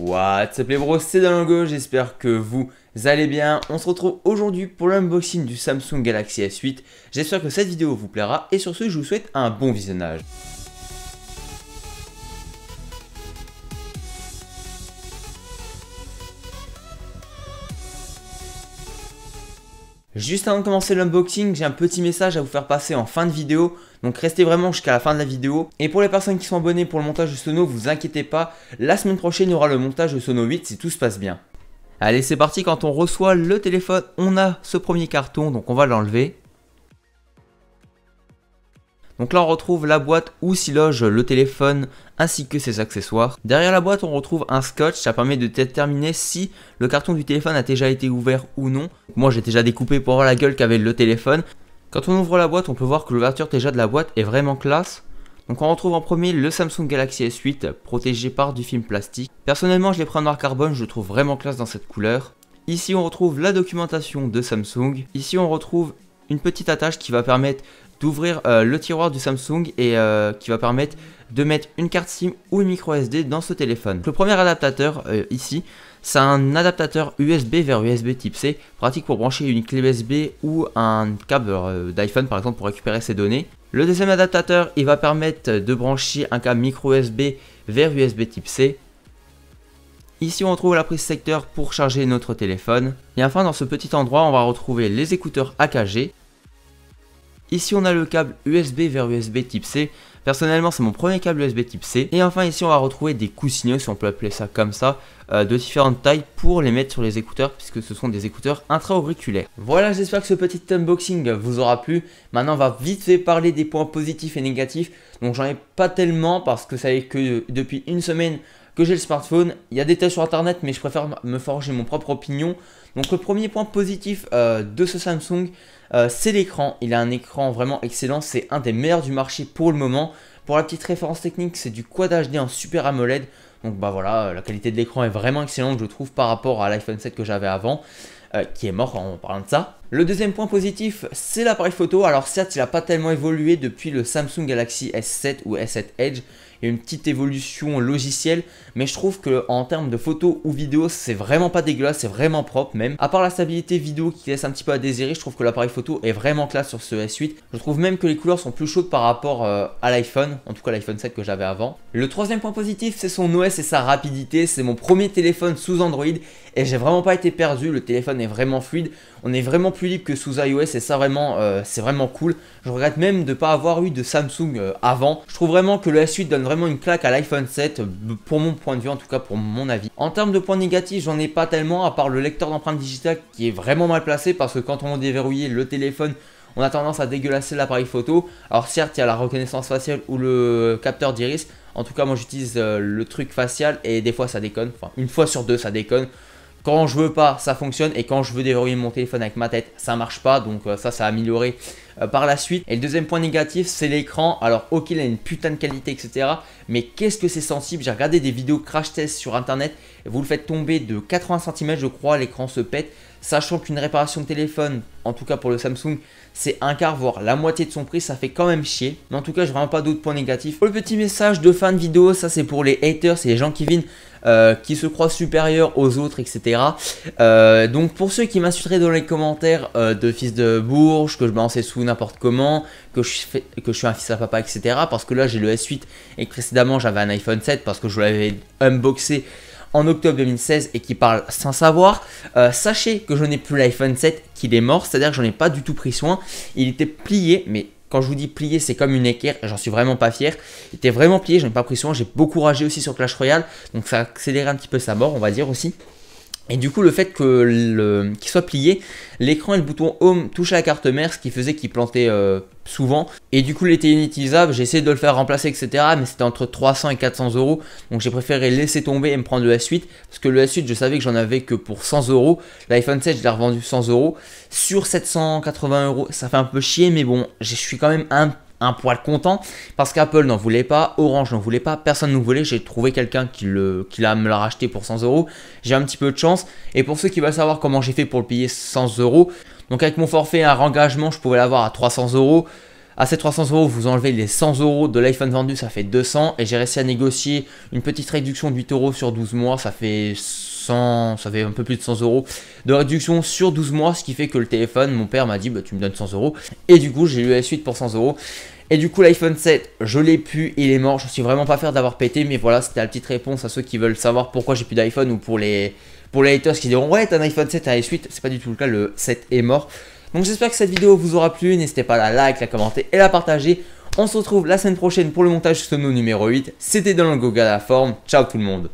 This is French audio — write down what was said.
What's up les bros, c'est Dalango, j'espère que vous allez bien. On se retrouve aujourd'hui pour l'unboxing du Samsung Galaxy S8. J'espère que cette vidéo vous plaira et sur ce je vous souhaite un bon visionnage. Juste avant de commencer l'unboxing, j'ai un petit message à vous faire passer en fin de vidéo. Donc restez vraiment jusqu'à la fin de la vidéo. Et pour les personnes qui sont abonnées pour le montage de Sono, vous inquiétez pas. La semaine prochaine, il y aura le montage de Sono 8 si tout se passe bien. Allez, c'est parti. Quand on reçoit le téléphone, on a ce premier carton. Donc on va l'enlever. Donc là on retrouve la boîte où s'y loge le téléphone ainsi que ses accessoires. Derrière la boîte on retrouve un scotch, ça permet de déterminer si le carton du téléphone a déjà été ouvert ou non. Moi j'ai déjà découpé pour voir la gueule qu'avait le téléphone. Quand on ouvre la boîte on peut voir que l'ouverture déjà de la boîte est vraiment classe. Donc on retrouve en premier le Samsung Galaxy S8 protégé par du film plastique. Personnellement je l'ai pris en noir carbone, je le trouve vraiment classe dans cette couleur. Ici on retrouve la documentation de Samsung. Ici on retrouve une petite attache qui va permettre d'ouvrir le tiroir du Samsung et qui va permettre de mettre une carte SIM ou une micro SD dans ce téléphone. Le premier adaptateur ici, c'est un adaptateur USB vers USB type C, pratique pour brancher une clé USB ou un câble d'iPhone par exemple pour récupérer ses données. Le deuxième adaptateur, il va permettre de brancher un câble micro USB vers USB type C. Ici on retrouve la prise secteur pour charger notre téléphone. Et enfin dans ce petit endroit, on va retrouver les écouteurs AKG. Ici on a le câble USB vers USB type C, personnellement c'est mon premier câble USB type C. Et enfin ici on va retrouver des coussinets, si on peut appeler ça comme ça, de différentes tailles pour les mettre sur les écouteurs puisque ce sont des écouteurs intra-auriculaires. Voilà, j'espère que ce petit unboxing vous aura plu. Maintenant on va vite fait parler des points positifs et négatifs. Donc j'en ai pas tellement parce que ça fait que depuis une semaine que j'ai le smartphone. Il y a des tests sur internet mais je préfère me forger mon propre opinion. Donc le premier point positif de ce Samsung, c'est l'écran. Il a un écran vraiment excellent, c'est un des meilleurs du marché pour le moment. Pour la petite référence technique, c'est du Quad HD en Super AMOLED. Donc bah voilà, la qualité de l'écran est vraiment excellente je trouve par rapport à l'iPhone 7 que j'avais avant. Qui est mort en parlant de ça. Le deuxième point positif, c'est l'appareil photo. Alors certes, il n'a pas tellement évolué depuis le Samsung Galaxy S7 ou S7 Edge. Il y a une petite évolution logicielle, mais je trouve que en termes de photos ou vidéos, c'est vraiment pas dégueulasse, c'est vraiment propre même. À part la stabilité vidéo qui laisse un petit peu à désirer, je trouve que l'appareil photo est vraiment classe sur ce S8. Je trouve même que les couleurs sont plus chaudes par rapport à l'iPhone, en tout cas l'iPhone 7 que j'avais avant. Le troisième point positif, c'est son OS et sa rapidité. C'est mon premier téléphone sous Android et j'ai vraiment pas été perdu. Le téléphone est vraiment fluide, on est vraiment plus libre que sous iOS et ça vraiment, c'est vraiment cool. Je regrette même de ne pas avoir eu de Samsung avant. Je trouve vraiment que le S8 donne vraiment une claque à l'iPhone 7 pour mon point de vue, en tout cas pour mon avis. En termes de points négatifs, j'en ai pas tellement à part le lecteur d'empreintes digitales qui est vraiment mal placé parce que quand on déverrouille le téléphone, on a tendance à dégueulasser l'appareil photo. Alors certes, il y a la reconnaissance faciale ou le capteur d'iris. En tout cas, moi j'utilise le truc facial et des fois ça déconne. Enfin, une fois sur deux ça déconne. Quand je veux pas, ça fonctionne et quand je veux déverrouiller mon téléphone avec ma tête, ça marche pas. Donc ça a amélioré par la suite. Et le deuxième point négatif, c'est l'écran. Alors ok, il a une putain de qualité, etc. Mais qu'est-ce que c'est sensible. J'ai regardé des vidéos crash test sur internet. Et vous le faites tomber de 80 cm, je crois, l'écran se pète. Sachant qu'une réparation de téléphone, en tout cas pour le Samsung, c'est un quart voire la moitié de son prix, ça fait quand même chier. Mais en tout cas, j'ai vraiment pas d'autres points négatifs. Pour le petit message de fin de vidéo, ça c'est pour les haters, c'est les gens qui viennent qui se croient supérieurs aux autres, etc. Donc pour ceux qui m'insulteraient dans les commentaires de fils de bourge, que je balançais sous n'importe comment, que je suis un fils à papa, etc. Parce que là j'ai le S8 et que précédemment j'avais un iPhone 7 parce que je l'avais unboxé en octobre 2016 et qui parle sans savoir. Sachez que je n'ai plus l'iPhone 7, qu'il est mort, c'est-à-dire que j'en ai pas du tout pris soin. Il était plié, mais quand je vous dis plié, c'est comme une équerre, j'en suis vraiment pas fier. Il était vraiment plié, j'en ai pas pris soin, j'ai beaucoup ragé aussi sur Clash Royale, donc ça a accéléré un petit peu sa mort, on va dire aussi. Et du coup, le fait qu'il soit plié, l'écran et le bouton Home touchaient la carte mère, ce qui faisait qu'il plantait souvent. Et du coup, il était inutilisable. J'ai essayé de le faire remplacer, etc. Mais c'était entre 300 et 400 euros. Donc, j'ai préféré laisser tomber et me prendre le S8. Parce que le S8, je savais que j'en avais que pour 100 euros. L'iPhone 7, je l'ai revendu 100 euros. Sur 780 euros, ça fait un peu chier. Mais bon, je suis quand même un poil content parce qu'Apple n'en voulait pas, Orange n'en voulait pas, personne ne voulait. J'ai trouvé quelqu'un qui me l'a racheté pour 100 euros. J'ai un petit peu de chance. Et pour ceux qui veulent savoir comment j'ai fait pour le payer 100 euros, donc avec mon forfait et un engagement, je pouvais l'avoir à 300 euros. À ces 300 €, vous enlevez les 100 € de l'iPhone vendu, ça fait 200. Et j'ai réussi à négocier une petite réduction de 8 € sur 12 mois, ça fait 100, ça fait un peu plus de 100 € de réduction sur 12 mois, ce qui fait que le téléphone, mon père m'a dit, bah tu me donnes 100 €. Et du coup, j'ai eu la suite pour 100 €. Et du coup, l'iPhone 7, je l'ai pu, il est mort. Je suis vraiment pas fier d'avoir pété, mais voilà, c'était la petite réponse à ceux qui veulent savoir pourquoi j'ai plus d'iPhone, ou pour les haters qui diront ouais, t'as un iPhone 7 à la suite. C'est pas du tout le cas, le 7 est mort. Donc j'espère que cette vidéo vous aura plu, n'hésitez pas à la like, la commenter et la partager. On se retrouve la semaine prochaine pour le montage sono numéro 8. C'était dans le Goga la forme. Ciao tout le monde.